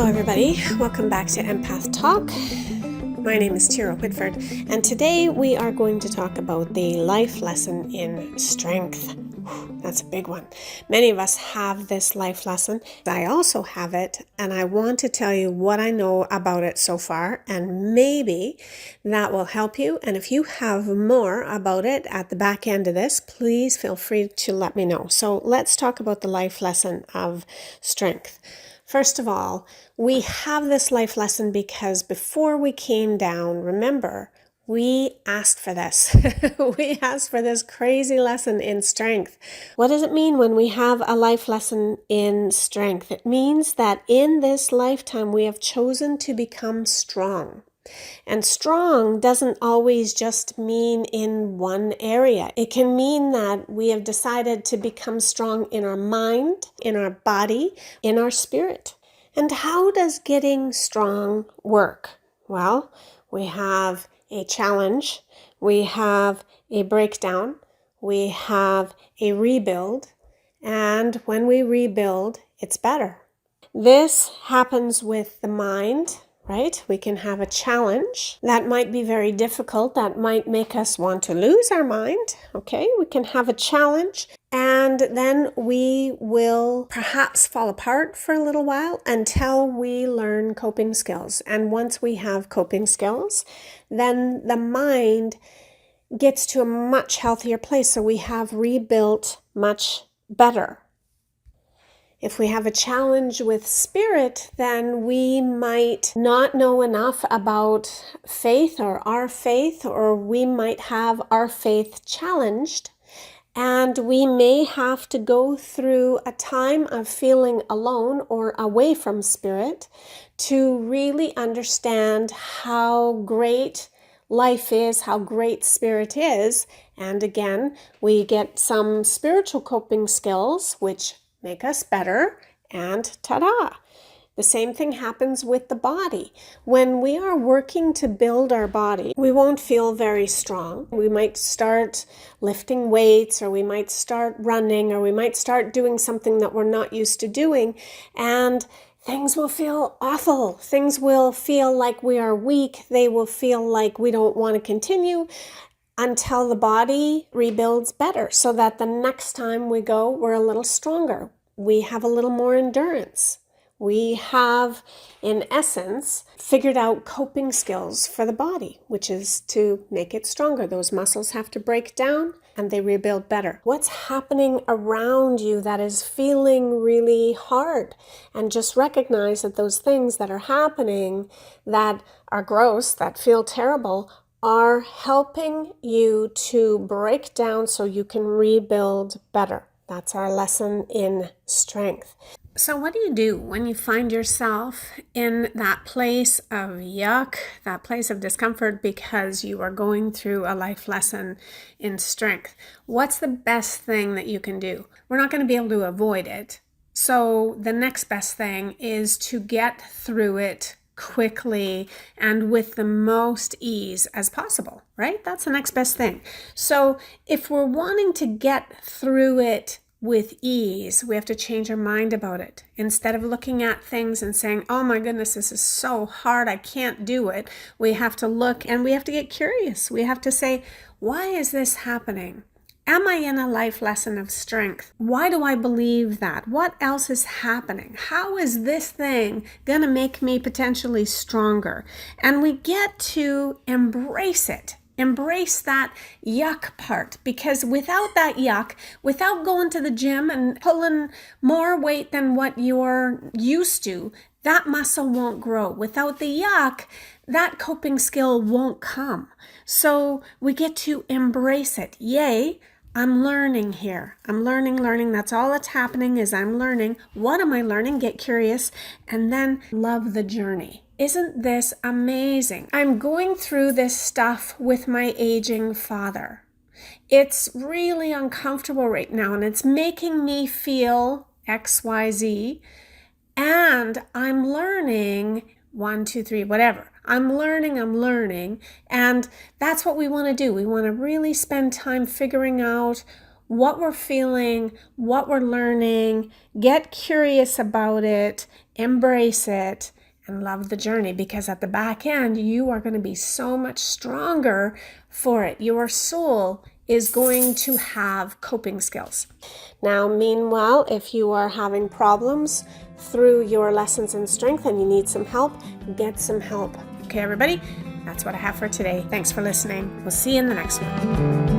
Hello everybody, welcome back to Empath Talk. My name is Thyra Whitford, and today we are going to talk about the life lesson in strength. That's a big one. Many of us have this life lesson. I also have it, and I want to tell you what I know about it so far, and maybe that will help you. And if you have more about it at the back end of this, please feel free to let me know. So let's talk about the life lesson of strength. First of all, we have this life lesson because before we came down, remember, we asked for this. We asked for this crazy lesson in strength. What does it mean when we have a life lesson in strength? It means that in this lifetime, we have chosen to become strong. And strong doesn't always just mean in one area. It can mean that we have decided to become strong in our mind, in our body, in our spirit. And how does getting strong work? Well, we have a challenge, we have a breakdown, we have a rebuild, and when we rebuild, it's better. This happens with the mind. Right? We can have a challenge that might be very difficult, that might make us want to lose our mind. Okay, we can have a challenge and then we will perhaps fall apart for a little while until we learn coping skills. And once we have coping skills, then the mind gets to a much healthier place. So we have rebuilt much better. If we have a challenge with spirit, then we might not know enough about faith or our faith, or we might have our faith challenged. And we may have to go through a time of feeling alone or away from spirit to really understand how great life is, how great spirit is. And again, we get some spiritual coping skills, which make us better, and ta-da! The same thing happens with the body. When we are working to build our body, we won't feel very strong. We might start lifting weights, or we might start running, or we might start doing something that we're not used to doing, and things will feel awful. Things will feel like we are weak. They will feel like we don't want to continue until the body rebuilds better, so that the next time we go, we're a little stronger. We have a little more endurance. We have, in essence, figured out coping skills for the body, which is to make it stronger. Those muscles have to break down and they rebuild better. What's happening around you that is feeling really hard? And just recognize that those things that are happening that are gross, that feel terrible, are helping you to break down so you can rebuild better. That's our lesson in strength. So what do you do when you find yourself in that place of yuck, that place of discomfort because you are going through a life lesson in strength? What's the best thing that you can do? We're not going to be able to avoid it. So the next best thing is to get through it quickly and with the most ease as possible, right? That's the next best thing. So if we're wanting to get through it with ease, we have to change our mind about it. Instead of looking at things and saying, oh my goodness, this is so hard, I can't do it, we have to look and we have to get curious. We have to say, why is this happening? Am I in a life lesson of strength? Why do I believe that? What else is happening? How is this thing going to make me potentially stronger? And we get to embrace it. Embrace that yuck part, because without that yuck, without going to the gym and pulling more weight than what you're used to, that muscle won't grow. Without the yuck, that coping skill won't come. So we get to embrace it. Yay, I'm learning here. I'm learning. That's all that's happening is I'm learning. What am I learning? Get curious and then love the journey. Isn't this amazing? I'm going through this stuff with my aging father. It's really uncomfortable right now and it's making me feel XYZ. And I'm learning 1, 2, 3, whatever. I'm learning. And that's what we want to do. We want to really spend time figuring out what we're feeling, what we're learning, get curious about it, embrace it, and love the journey, because at the back end, you are going to be so much stronger for it. Your soul is going to have coping skills. Now, meanwhile, if you are having problems through your lessons in strength and you need some help, get some help. Okay, everybody? That's what I have for today. Thanks for listening. We'll see you in the next one.